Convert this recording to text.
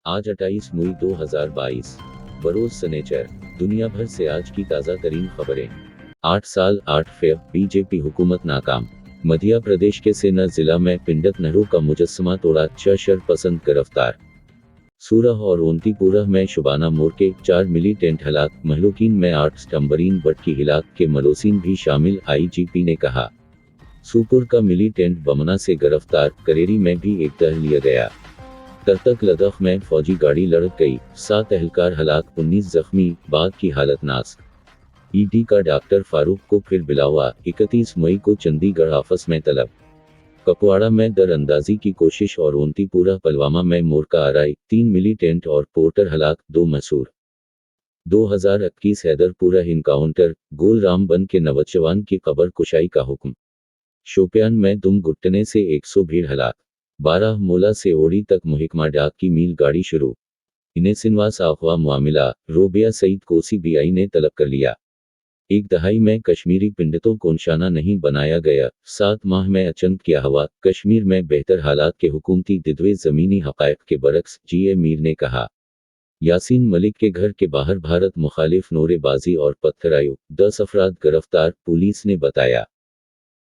आज 28 मई 2022 बरोज सनेचर। दुनिया भर से आज की ताज़ा तरीन खबरें। 8 साल 8 फेब बीजेपी हुकूमत नाकाम। मध्य प्रदेश के सेना जिला में पिंडक नेहरू का मुजस्समा तोड़ा, 6 शरपसंद गिरफ्तार। सूरह और ओंतीपुरह में शुबाना मोर के 4 मिलिटेंट हलाक, महलूकीन में 8 स्टम्बरीन बट की हिलाक के मलोसीन भी शामिल, आईजीपी ने कहा। सूपुर का मिलिटेंट बमना से गिरफ्तार, करेरी में भी एक दह लिया गया। करतक लद्दाख में फौजी गाड़ी लड़क गई, 7 एहलकार हलाक, 19 जख्मी, बाद की हालत नाजुक। ईडी का डॉक्टर फारूक को फिर बुलावा, 31 मई को चंडीगढ़ ऑफिस में तलब। कपवाड़ा में दर अंदाजी की कोशिश और ओंतीपुरा पुलवामा में मोर्का आरआई, 3 मिलिटेंट और पोर्टर हलाक, 2 मसूर। 2021 हैदरपुरा इनकाउंटर, गोल रामबन के नवजवान की कब्र कुशाई का हुक्म। शोपियान में दुम घुटने से 100 भीड़ हलाक। 12 मोला से ओड़ी तक मुहिकमा डाक की मील गाड़ी शुरू। इन्हें सिनवास अगवा मामला, रोबिया सईद को सीबीआई ने तलब कर लिया। एक दहाई में कश्मीरी पंडितों को निशाना नहीं बनाया गया, 7 माह में अचंक किया हवा। कश्मीर में बेहतर हालात के हुकूमती दिदवे ज़मीनी हक़ाइक़ के बरक्स, जीए मीर ने कहा। यासीन मलिक के घर के बाहर भारत मुखालिफ नोरेबाजी और पत्थराई, 10 अफराद गिरफ्तार, पुलिस ने बताया।